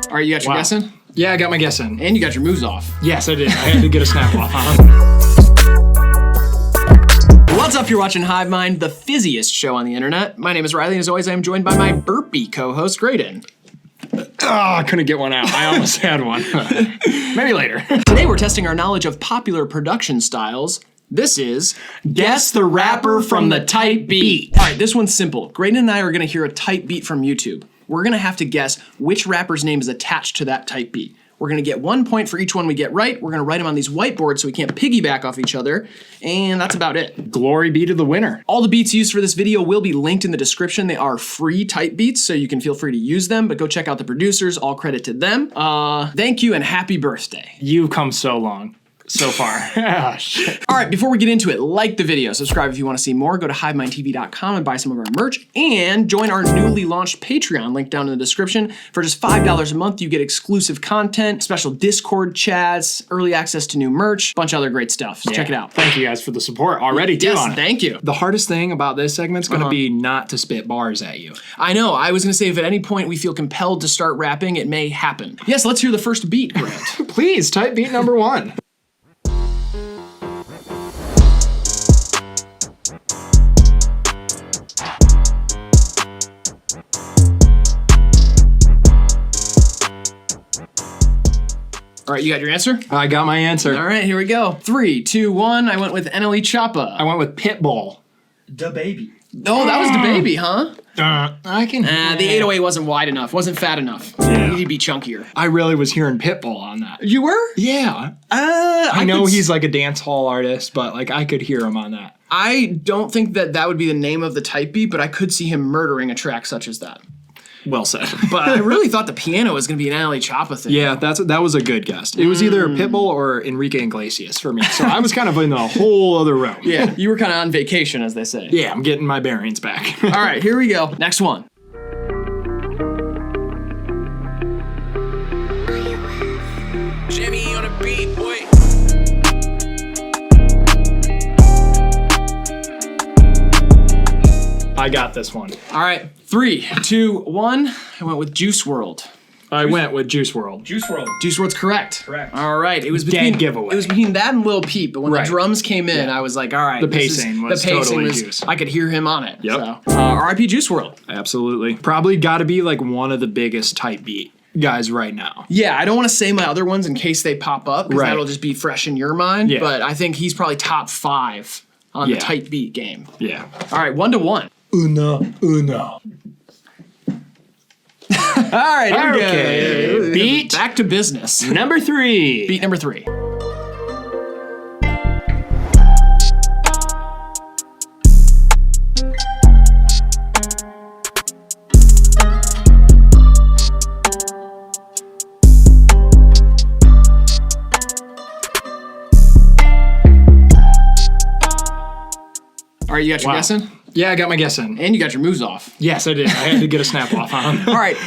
All right, you got your guess in? Yeah, I got my guess in. And you got your moves off. Yes, I did. I had to get a snap off. What's up? You're watching HIVEMIND, the fizziest show on the internet. My name is Riley, and as always, I am joined by my burpee co-host, Graydon. I couldn't get one out. I almost had one. Maybe later. Today, we're testing our knowledge of popular production styles. This is Guess the Rapper from the Type Beat. All right, this one's simple. Graydon and I are going to hear a type beat from YouTube. We're going to have to guess which rapper's name is attached to that type beat. We're going to get 1 point for each one we get right. We're going to write them on these whiteboards so we can't piggyback off each other. And that's about it. Glory be to the winner. All the beats used for this video will be linked in the description. They are free type beats, so you can feel free to use them, but go check out the producers. All credit to them. Thank you and happy birthday. You've come so long. So far. Shit. All right, before we get into it, like the video, subscribe if you want to see more, go to HIVEMINDTV.com and buy some of our merch, and join our newly launched Patreon, link down in the description. For just $5 a month, you get exclusive content, special Discord chats, early access to new merch, a bunch of other great stuff. So check it out. Thank you guys for the support already, too. Yes, thank you. The hardest thing about this segment's going to be not to spit bars at you. I know. I was going to say, if at any point we feel compelled to start rapping, it may happen. Yes, let's hear the first beat, Grant. Please, type beat number 1. All right, you got your answer? I got my answer. All right, here we go. 3, 2, 1. I went with NLE Choppa. I went with Pitbull. Da Baby. Oh, that was the baby, huh? I can. The 808 wasn't wide enough, wasn't fat enough. Yeah. It needed to be chunkier. I really was hearing Pitbull on that. You were? Yeah. I know he's like a dance hall artist, but like I could hear him on that. I don't think that that would be the name of the type beat, but I could see him murdering a track such as that. Well said. But I really thought the piano was going to be an NLE Choppa thing. Yeah, that was a good guess. It was either Pitbull or Enrique Iglesias for me. So I was kind of in a whole other realm. Yeah, you were kind of on vacation, as they say. Yeah, I'm getting my bearings back. All right, here we go. Next one. Jimmy on a beat, boy. I got this one. All right, 3, 2, 1. I went with Juice WRLD. I went with Juice WRLD. Juice WRLD. Juice WRLD's correct. Correct. All right. It was between Dead giveaway. It was between that and Lil Peep, but when the Right. drums came in, I was like, all right. The pacing was totally Juice. I could hear him on it. Yep. So, R.I.P. Juice WRLD. Absolutely. Probably got to be like one of the biggest type beat guys right now. Yeah, I don't want to say my other ones in case they pop up, because Right. that'll just be fresh in your mind. Yeah. But I think he's probably top 5 on the type beat game. Yeah. All right, 1-1. Uno. All right, here we Okay. go. Beat Back to business. number 3. Beat number 3. All right, you got your guess in? Yeah, I got my guess in. And you got your moves off. Yes, I did. I had to get a snap off on. All right,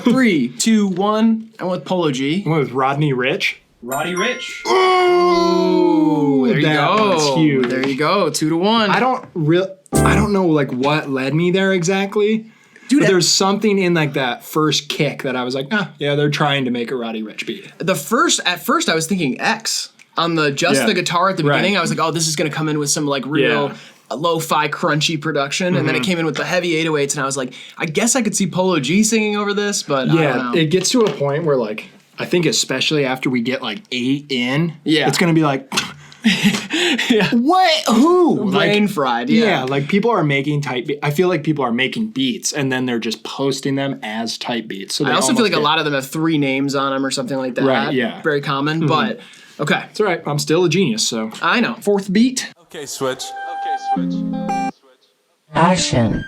3, 2, 1. I went with Polo G. I went with Rodney Ricch. Roddy Ricch. Ooh, there you that go. was huge. There you go. 2-1. I don't know like what led me there exactly. Dude, but there's something in like that first kick that I was like, yeah, they're trying to make a Roddy Ricch beat. at first I was thinking X on the the guitar at the beginning. Right. I was like, oh, this is gonna come in with some like real lo-fi crunchy production, and then it came in with the heavy 808s, and I was like, I guess I could see Polo G singing over this, but I don't know. It gets to a point where like I think especially after we get like 8 in, it's gonna be like what? Who? Brain fried, Yeah, like people are making type beats. I feel like people are making beats and then they're just posting them as type beats. So I also feel like a lot of them have 3 names on them or something like that. Right, yeah. Very common, but okay. It's all right. I'm still a genius, so. I know. 4th beat. Okay, switch. Action.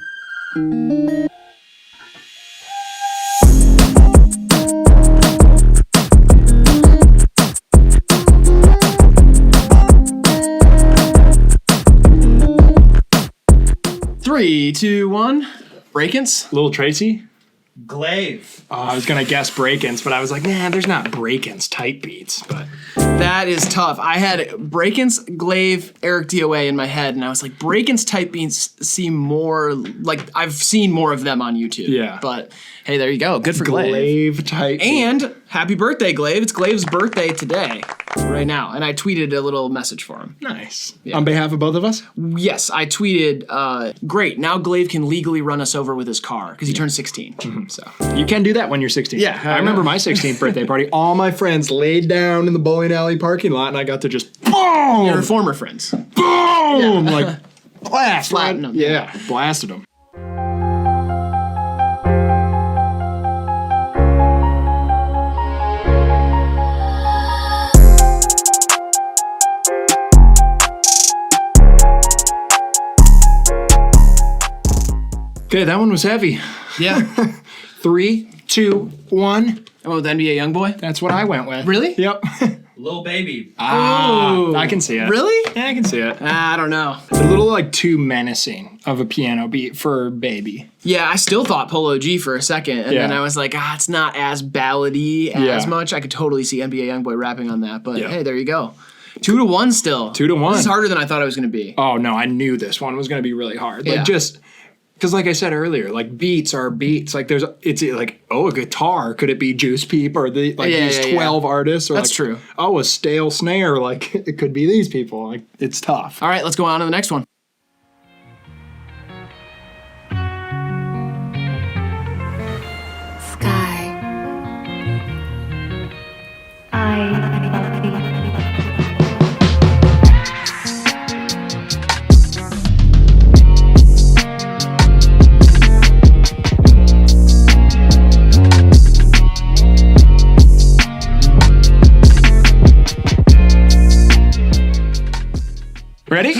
Three, two, one. Breakins. Little Tracy. Glaive. I was gonna guess break-ins, but I was like, nah, there's not break-ins type beats. But That is tough. I had Break-ins, Glaive, Eric DOA in my head, and I was like, Break-ins type beats seem more like I've seen more of them on YouTube. Yeah. But hey, there you go. Good for Glaive. Glaive type. And happy birthday, Glaive. It's Glaive's birthday today, right now. And I tweeted a little message for him. Nice. On behalf of both of us? Yes, I tweeted, great, now Glaive can legally run us over with his car because he turned 16. So You can do that when you're 16. Yeah, I remember my 16th birthday party. All my friends laid down in the bowling alley parking lot, and I got to just boom, your former friends. boom, like blast, Flatten 'em. Yeah, blasted them. Okay, that one was heavy. Yeah. 3, 2, 1. Oh, with NBA Youngboy? That's what I went with. Really? Yep. Lil Baby. I can see it. Really? Yeah, I can see it. I don't know. A little like too menacing of a piano beat for Baby. Yeah, I still thought Polo G for a second, and then Yeah. I was like, it's not as ballady as much. I could totally see NBA Youngboy rapping on that, but Yeah. hey, there you go. 2-1 still. 2-1. This is harder than I thought it was going to be. Oh no, I knew this one was gonna be really hard. Yeah. Like just because, like I said earlier, like beats are beats. Like it's like, a guitar. Could it be Juice Peep or these 12 artists? Or That's like, true. Oh, a stale snare. Like it could be these people. Like it's tough. All right, let's go on to the next one. Sky. I love you. Ready?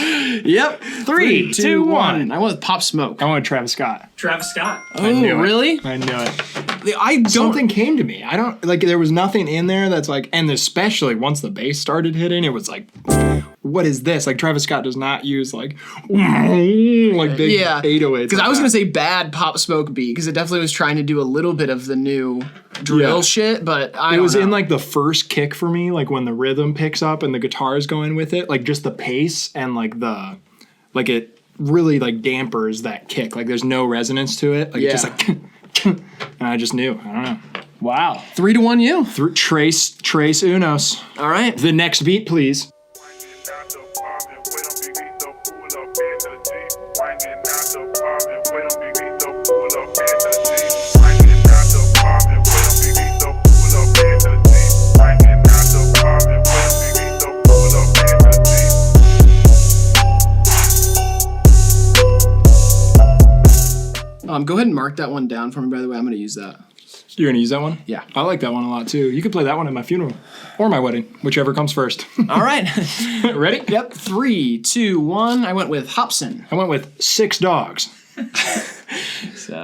Yep. 3, 2, 1. I went with Pop Smoke. I want Travis Scott. Travis Scott. I knew it. Really? I knew it. I don't. Something came to me. I don't like. There was nothing in there that's like, and especially once the bass started hitting, it was like, what is this? Like Travis Scott does not use like big 808s. Because I was going to say bad Pop Smoke beat, because it definitely was trying to do a little bit of the new drill Yeah. shit, but I It don't was know. in like the first kick for me, like when the rhythm picks up and the guitar is going with it, like just the pace and like it really like dampers that kick. Like there's no resonance to it. Like it's just like, and I just knew. I don't know. Wow. 3-1 you. Trace Unos. All right. The next beat, please. Go ahead and mark that one down for me, by the way. I'm going to use that. You're going to use that one? Yeah. I like that one a lot too. You could play that one at my funeral or my wedding, whichever comes first. All right. Ready? Yep. 3, 2, 1. I went with Hobson. I went with 6 dogs.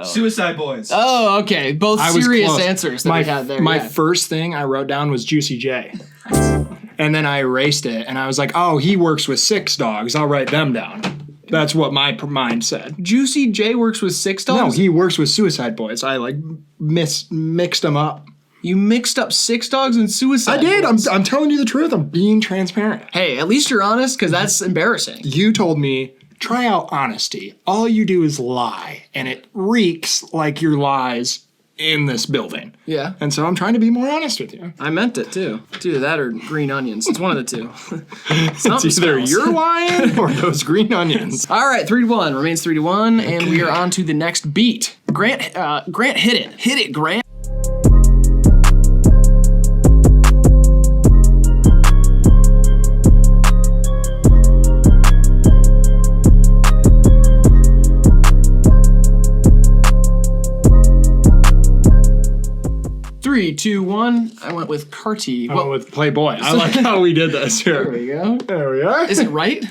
Suicide Boys. Oh, okay. Both I was serious close. answers that we had there. My yeah. first thing I wrote down was Juicy J. And then I erased it and I was like, oh, he works with 6 dogs. I'll write them down. That's what my mind said. Juicy J works with 6 dogs? No, he works with Suicide Boys. I like mixed them up. You mixed up 6 dogs and Suicide I did. Boys. I'm telling you the truth. I'm being transparent. Hey, at least you're honest, because that's embarrassing. You told me, try out honesty. All you do is lie, and it reeks like your lies in this building. Yeah. And so I'm trying to be more honest with you. I meant it, too. Dude, that or green onions. It's one of the two. It's either you're lying or those green onions. All right, 3-1. Remains 3-1, and we are on to the next beat. Grant hit it. Hit it, Grant. Three, two, one. I went with Carty. I went with Playboy. I like how we did this There here. we go. There we are. Is it right?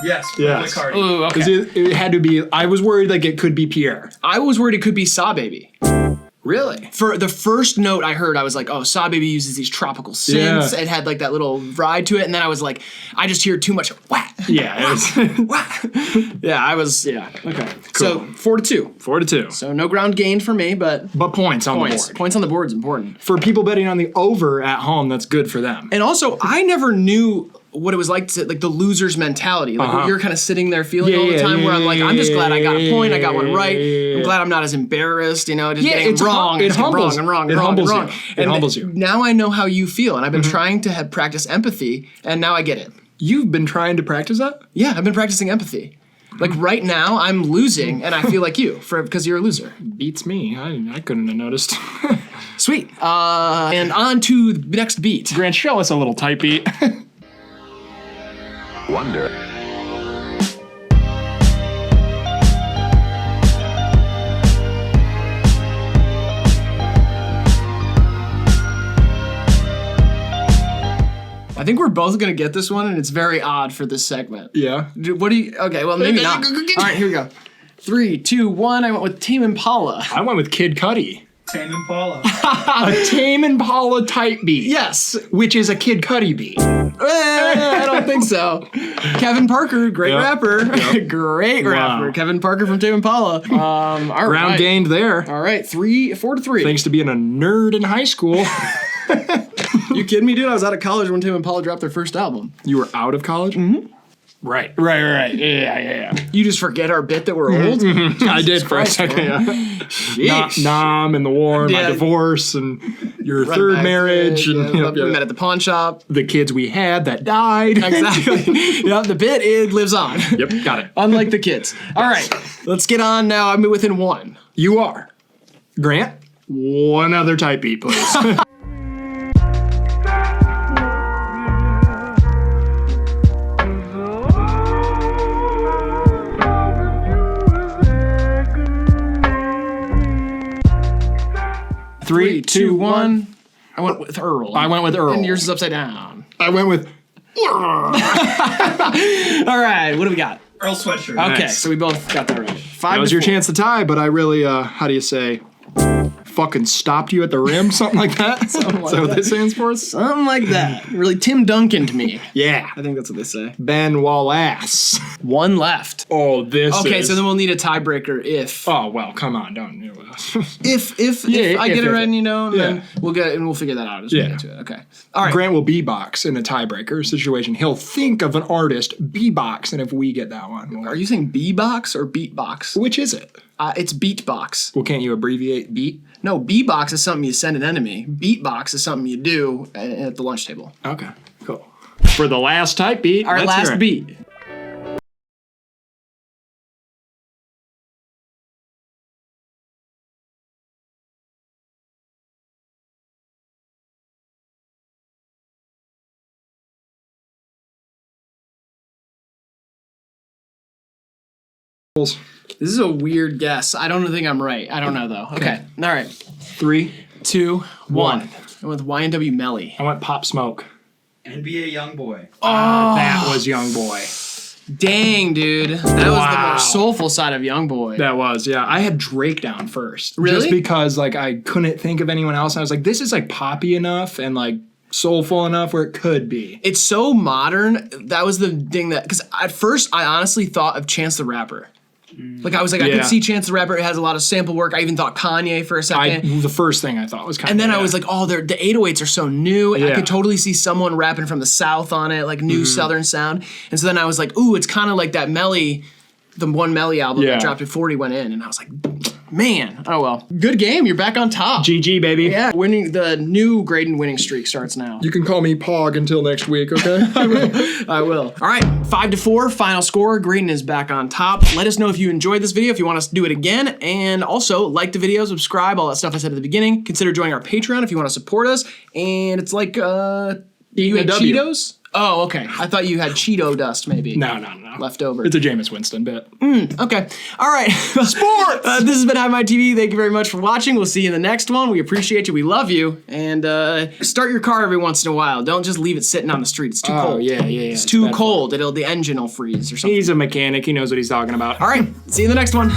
Yes. Yes. McCarty. Ooh, Because okay. it had to be, I was worried like it could be Pierre. I was worried it could be Saw Baby. Really? For the first note I heard, I was like, oh, Saw Baby uses these tropical synths. Yeah. It had like that little ride to it. And then I was like, I just hear too much wah, Yeah. It was wah. Yeah, I was, yeah. okay. So Cool. 4-2. 4-2. So no ground gained for me, but But points on the points. board. Points on the board is important. For people betting on the over at home, that's good for them. And also, I never knew what it was like to, like the loser's mentality. Like what you're kind of sitting there feeling all the time where I'm like, I'm just glad I got a point, I got one right. I'm glad I'm not as embarrassed, you know, just getting it's wrong. it just getting humbles- wrong and wrong it and wrong humbles and wrong. you. It humbles you. Now I know how you feel, and I've been trying to practice empathy, and now I get it. You've been trying to practice that? Yeah, I've been practicing empathy. Like right now, I'm losing, and I feel like you because you're a loser. Beats me. I couldn't have noticed. Sweet. And on to the next beat. Grant, show us a little type beat. Wonder. I think we're both gonna get this one, and it's very odd for this segment. Yeah. What do you? Okay, well maybe not. All right, here we go. 3, 2, 1. I went with Tame Impala. I went with Kid Cudi. Tame Impala. A Tame Impala type beat. Yes. Which is a Kid Cudi beat. I don't think so. Kevin Parker, great Yep. rapper, great rapper. Wow. Kevin Parker from Tame Impala. All Ground right. gained there. All right, 4-3. Thanks to being a nerd in high school. You kidding me, dude? I was out of college when Tame Impala dropped their first album. You were out of college? Mm-hmm. Right. Yeah. You just forget our bit that we're old. I did for a Christ, second. man. Yeah. Sheesh. Nom and the war, my Yeah. divorce, and your Run third back marriage, to it, and yeah, we met at the pawn shop. the kids we had that died. Exactly. Yep, the bit it lives on. Yep, got it. Unlike the kids. All right, let's get on now. I'm within one. You are. Grant, one other type beat, please. Three, two, one. I went with Earl. I went with Earl. And yours is upside down. I went with. All right, what do we got? Earl Sweatshirt. Okay, Nice. so we both got that right. That was your chance to tie, but I really, how do you say, fucking stopped you at the rim? Something like that? Is that what that stands for? Something like that. Really Tim Duncan to me. Yeah. I think that's what they say. Ben Wallace. One left. Oh, this Okay, is. so then we'll need a tiebreaker if Oh, well, come on, don't. if Yeah, I get if, it right if. and you know, Yeah. then we'll figure that out as we Yeah. get to it. Okay. All right. Grant will beatbox in a tiebreaker situation. He'll think of an artist, beatbox, and if we get that one, Are you saying B-box or beatbox? which is it? It's beatbox. Well, can't you abbreviate beat? No, B-box is something you send an enemy. Beatbox is something you do at the lunch table. Okay, cool. For the last type beat, Our let's hear last it. beat. This is a weird guess. I don't think I'm right. I don't know though. Okay. All right. 3, 2, 1. One. I went with YNW Melly. I went Pop Smoke. NBA Youngboy. That was Young Boy. Dang, dude. That was the Wow. more soulful side of Young Boy. That was, yeah. I had Drake down first. Really? Just because, like, I couldn't think of anyone else. I was like, this is, like, poppy enough and, like, soulful enough where it could be. It's so modern. That was the thing that, because at first I honestly thought of Chance the Rapper. Like I was like, I Yeah. could see Chance the Rapper. It has a lot of sample work. I even thought Kanye for a second. The first thing I thought was kind And of. then I was like, oh, the 808s are so new. And I Yeah. could totally see someone rapping from the South on it, like Mm-hmm. new Southern sound. And so then I was like, ooh, it's kind of like that Melly, the one Melly album Yeah. that dropped at 40 went in. And I was like, man, oh well. Good game. You're back on top. GG, baby. Yeah, winning the new Graydon winning streak starts now. You can call me Pog until next week, okay? I will. All right, 5-4, final score. Graydon is back on top. Let us know if you enjoyed this video, if you want us to do it again, and also like the video, subscribe, all that stuff I said at the beginning. Consider joining our Patreon if you want to support us. And it's like, you a had W. Cheetos? Oh, okay. I thought you had Cheeto dust, maybe. No. Left over. It's a Jameis Winston bit. Okay. All right. Sports! This has been HIVEMIND TV. Thank you very much for watching. We'll see you in the next one. We appreciate you. We love you. And start your car every once in a while. Don't just leave it sitting on the street. It's too cold. yeah. It's too cold. The engine will freeze or something. He's a mechanic. He knows what he's talking about. All right. See you in the next one.